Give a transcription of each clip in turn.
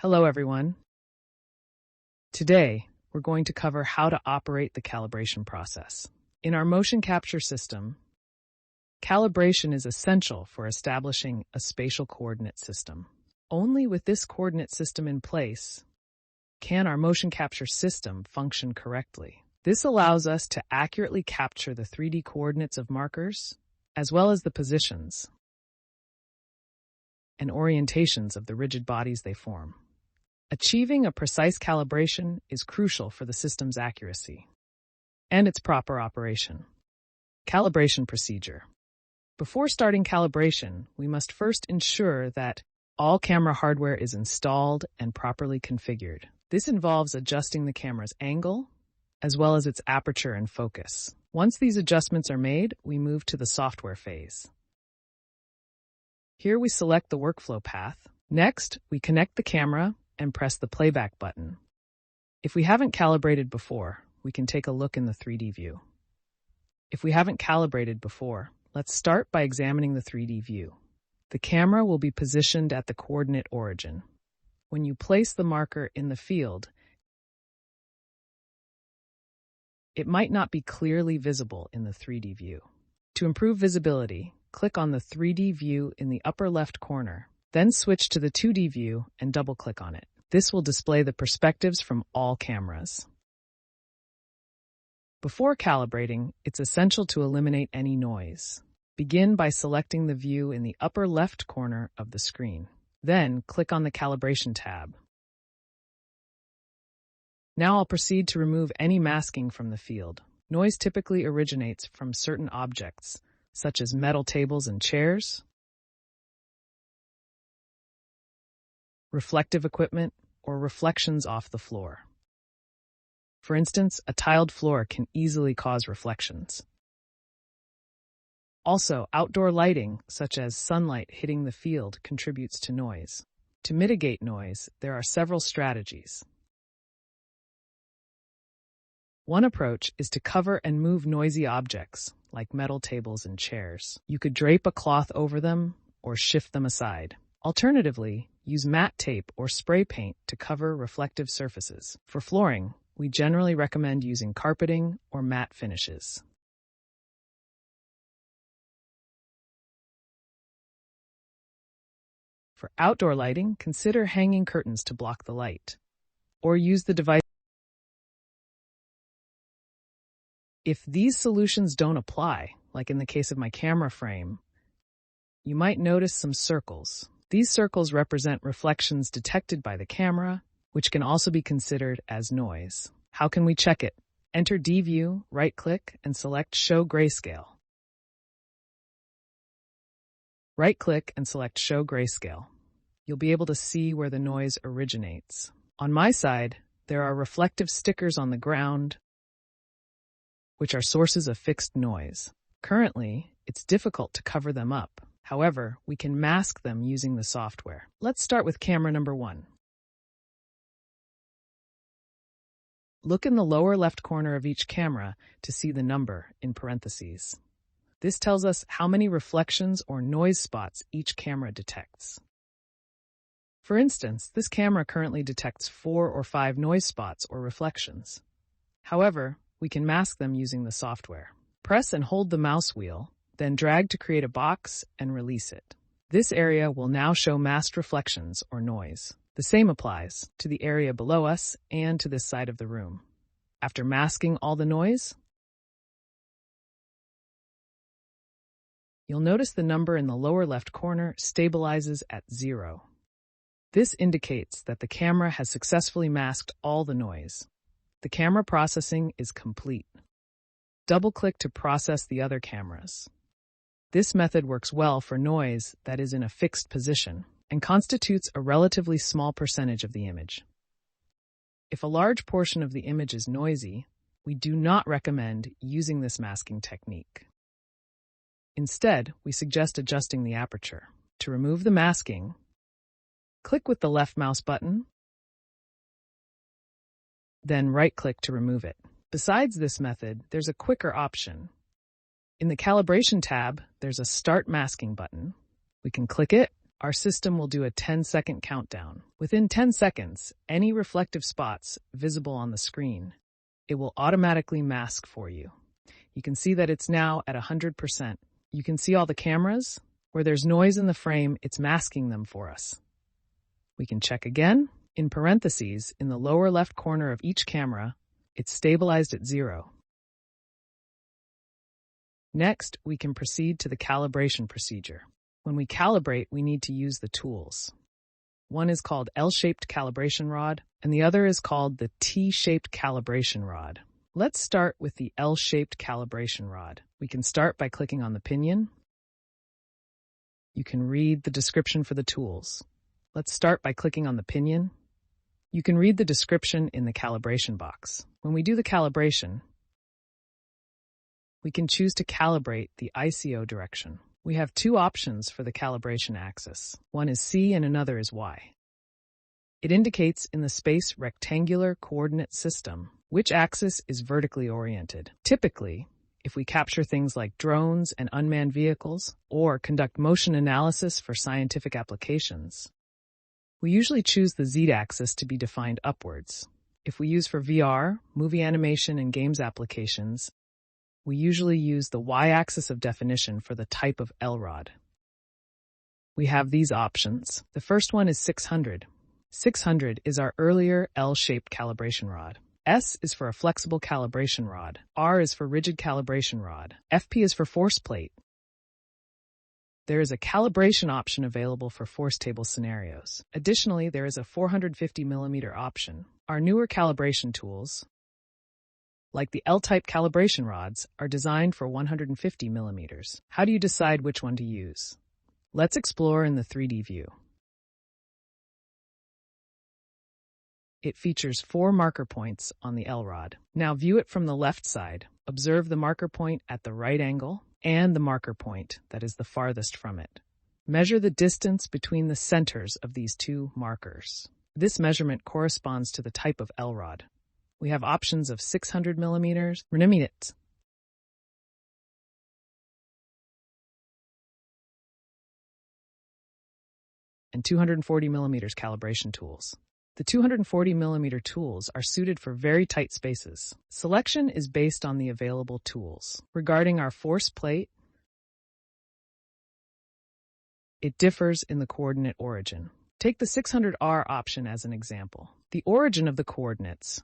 Hello, everyone. Today, we're going to cover how to operate the calibration process. In our motion capture system, calibration is essential for establishing a spatial coordinate system. Only with this coordinate system in place can our motion capture system function correctly. This allows us to accurately capture the 3D coordinates of markers, as well as the positions and orientations of the rigid bodies they form. Achieving a precise calibration is crucial for the system's accuracy and its proper operation. Calibration procedure. Before starting calibration, we must first ensure that all camera hardware is installed and properly configured. This involves adjusting the camera's angle, as well as its aperture and focus. Once these adjustments are made, we move to the software phase. Here we select the workflow path. Next, we connect the camera and press the playback button. If we haven't calibrated before, we can take a look in the 3D view. If we haven't calibrated before, let's start by examining the 3D view. The camera will be positioned at the coordinate origin. When you place the marker in the field, it might not be clearly visible in the 3D view. To improve visibility, click on the 3D view in the upper left corner. Then switch to the 2D view and double-click on it. This will display the perspectives from all cameras. Before calibrating, it's essential to eliminate any noise. Begin by selecting the view in the upper left corner of the screen. Then, click on the Calibration tab. Now I'll proceed to remove any masking from the field. Noise typically originates from certain objects, such as metal tables and chairs, reflective equipment, or reflections off the floor. For instance, a tiled floor can easily cause reflections. Also, outdoor lighting, such as sunlight hitting the field, contributes to noise. To mitigate noise, there are several strategies. One approach is to cover and move noisy objects, like metal tables and chairs. You could drape a cloth over them or shift them aside. Alternatively, use matte tape or spray paint to cover reflective surfaces. For flooring, we generally recommend using carpeting or matte finishes. For outdoor lighting, consider hanging curtains to block the light, or use the device. If these solutions don't apply, like in the case of my camera frame, you might notice some circles. These circles represent reflections detected by the camera, which can also be considered as noise. How can we check it? Enter D-View, right-click, and select Show Grayscale. Right-click and select Show Grayscale. You'll be able to see where the noise originates. On my side, there are reflective stickers on the ground, which are sources of fixed noise. Currently, it's difficult to cover them up. However, we can mask them using the software. Let's start with camera number 1. Look in the lower left corner of each camera to see the number in parentheses. This tells us how many reflections or noise spots each camera detects. For instance, this camera currently detects 4 or 5 noise spots or reflections. However, we can mask them using the software. Press and hold the mouse wheel, then drag to create a box and release it. This area will now show masked reflections or noise. The same applies to the area below us and to this side of the room. After masking all the noise, you'll notice the number in the lower left corner stabilizes at 0. This indicates that the camera has successfully masked all the noise. The camera processing is complete. Double-click to process the other cameras. This method works well for noise that is in a fixed position and constitutes a relatively small percentage of the image. If a large portion of the image is noisy, we do not recommend using this masking technique. Instead, we suggest adjusting the aperture. To remove the masking, click with the left mouse button, then right-click to remove it. Besides this method, there's a quicker option. In the Calibration tab, there's a Start Masking button. We can click it, our system will do a 10-second countdown. Within 10 seconds, any reflective spots visible on the screen, it will automatically mask for you. You can see that it's now at 100%. You can see all the cameras. Where there's noise in the frame, it's masking them for us. We can check again. In parentheses, in the lower left corner of each camera, it's stabilized at 0. Next, we can proceed to the calibration procedure. When we calibrate, we need to use the tools. One is called L-shaped calibration rod, and the other is called the T-shaped calibration rod. Let's start with the L-shaped calibration rod. We can start by clicking on the pinion. You can read the description for the tools. Let's start by clicking on the pinion. You can read the description in the calibration box. When we do the calibration, we can choose to calibrate the ICO direction. We have two options for the calibration axis. One is C and another is Y. It indicates in the space rectangular coordinate system which axis is vertically oriented. Typically, if we capture things like drones and unmanned vehicles or conduct motion analysis for scientific applications, we usually choose the Z-axis to be defined upwards. If we use for VR, movie animation, and games applications, we usually use the Y-axis of definition for the type of L-rod. We have these options. The first one is 600. 600 is our earlier L-shaped calibration rod. S is for a flexible calibration rod. R is for rigid calibration rod. FP is for force plate. There is a calibration option available for force table scenarios. Additionally, there is a 450mm option. Our newer calibration tools, like the L-type calibration rods, are designed for 150mm. How do you decide which one to use? Let's explore in the 3D view. It features 4 marker points on the L-rod. Now view it from the left side. Observe the marker point at the right angle and the marker point that is the farthest from it. Measure the distance between the centers of these two markers. This measurement corresponds to the type of L-rod. We have options of 600mm, and 240mm calibration tools. The 240mm tools are suited for very tight spaces. Selection is based on the available tools. Regarding our force plate, it differs in the coordinate origin. Take the 600R option as an example. The origin of the coordinates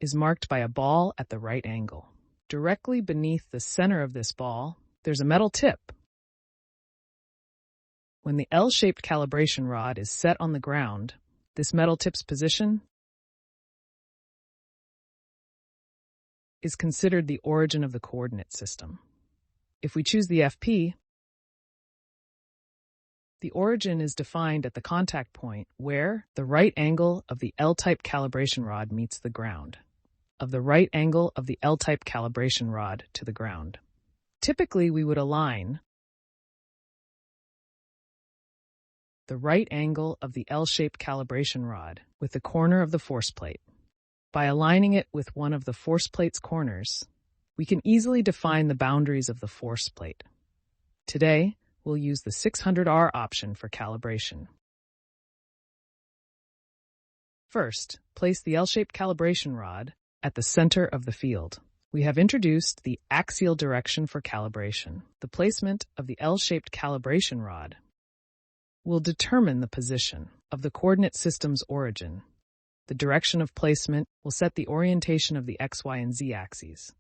is marked by a ball at the right angle. Directly beneath the center of this ball, there's a metal tip. When the L-shaped calibration rod is set on the ground, this metal tip's position is considered the origin of the coordinate system. If we choose the FP, the origin is defined at the contact point where the right angle of the L-type calibration rod meets the ground, of the right angle of the L-type calibration rod to the ground. Typically, we would align the right angle of the L-shaped calibration rod with the corner of the force plate. By aligning it with one of the force plate's corners, we can easily define the boundaries of the force plate. Today, we'll use the 600R option for calibration. First, place the L-shaped calibration rod at the center of the field. We have introduced the axial direction for calibration. The placement of the L-shaped calibration rod will determine the position of the coordinate system's origin. The direction of placement will set the orientation of the X, Y, and Z axes.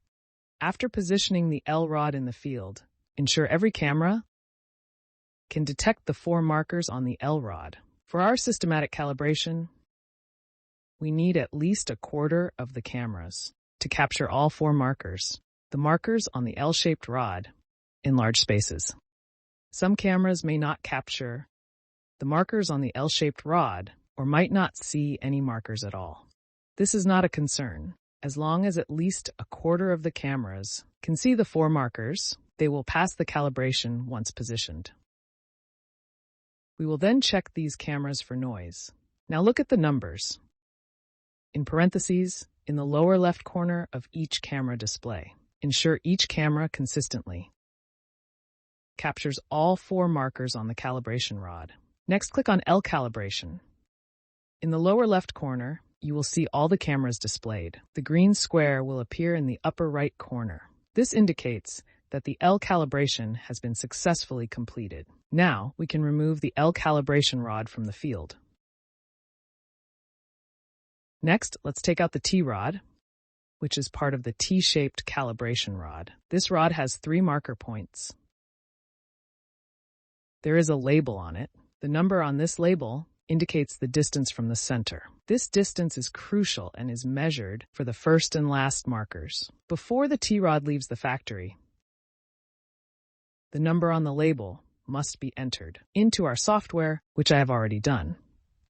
After positioning the L-rod in the field, ensure every camera can detect the 4 markers on the L-rod. For our systematic calibration, we need at least a quarter of the cameras to capture all 4 markers. The markers on the L-shaped rod in large spaces. Some cameras may not capture the markers on the L-shaped rod or might not see any markers at all. This is not a concern. As long as at least a quarter of the cameras can see the 4 markers, they will pass the calibration once positioned. We will then check these cameras for noise. Now look at the numbers. In parentheses, in the lower left corner of each camera display. Ensure each camera consistently captures all 4 markers on the calibration rod. Next, click on L Calibration. In the lower left corner, you will see all the cameras displayed. The green square will appear in the upper right corner. This indicates that the L calibration has been successfully completed. Now, we can remove the L calibration rod from the field. Next, let's take out the T rod, which is part of the T-shaped calibration rod. This rod has 3 marker points. There is a label on it. The number on this label indicates the distance from the center. This distance is crucial and is measured for the first and last markers. Before the T-rod leaves the factory, the number on the label must be entered into our software, which I have already done.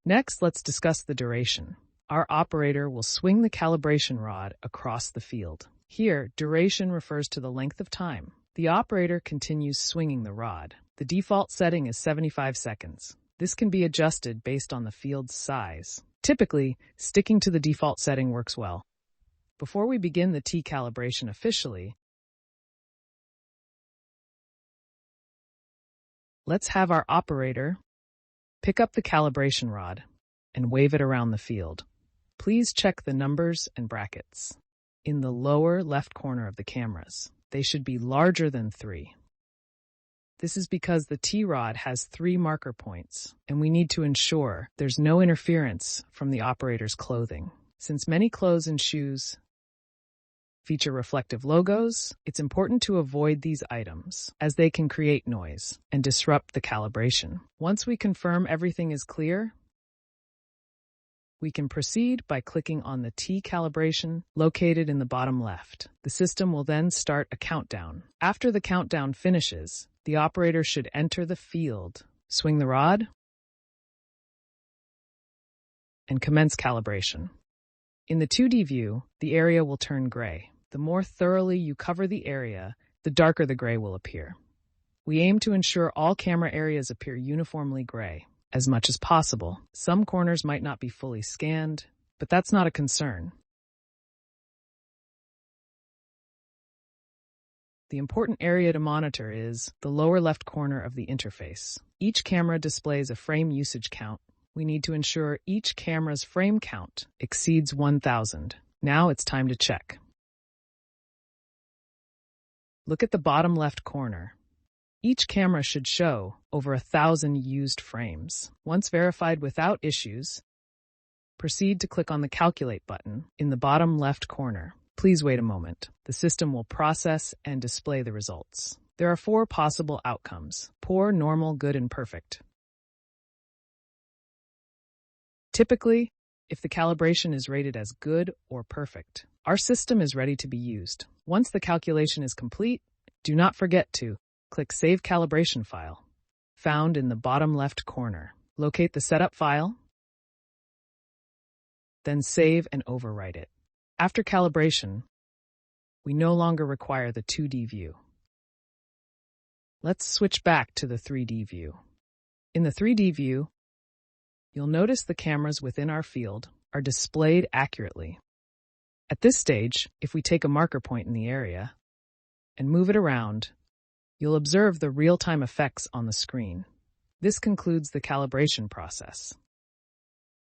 Next, let's discuss the duration. Our operator will swing the calibration rod across the field. Here, duration refers to the length of time. The operator continues swinging the rod. The default setting is 75 seconds. This can be adjusted based on the field's size. Typically, sticking to the default setting works well. Before we begin the T calibration officially, let's have our operator pick up the calibration rod and wave it around the field. Please check the numbers and brackets in the lower left corner of the cameras. They should be larger than 3. This is because the T-rod has 3 marker points, and we need to ensure there's no interference from the operator's clothing. Since many clothes and shoes feature reflective logos, it's important to avoid these items, as they can create noise and disrupt the calibration. Once we confirm everything is clear, we can proceed by clicking on the T calibration located in the bottom left. The system will then start a countdown. After the countdown finishes, the operator should enter the field, swing the rod, and commence calibration. In the 2D view, the area will turn gray. The more thoroughly you cover the area, the darker the gray will appear. We aim to ensure all camera areas appear uniformly gray as much as possible. Some corners might not be fully scanned, but that's not a concern. The important area to monitor is the lower left corner of the interface. Each camera displays a frame usage count. We need to ensure each camera's frame count exceeds 1,000. Now it's time to check. Look at the bottom left corner. Each camera should show over 1,000 used frames. Once verified without issues, proceed to click on the Calculate button in the bottom left corner. Please wait a moment. The system will process and display the results. There are 4 possible outcomes: poor, normal, good, and perfect. Typically, if the calibration is rated as good or perfect, our system is ready to be used. Once the calculation is complete, do not forget to click Save Calibration File, found in the bottom left corner. Locate the setup file, then save and overwrite it. After calibration, we no longer require the 2D view. Let's switch back to the 3D view. In the 3D view, you'll notice the cameras within our field are displayed accurately. At this stage, if we take a marker point in the area and move it around, you'll observe the real-time effects on the screen. This concludes the calibration process.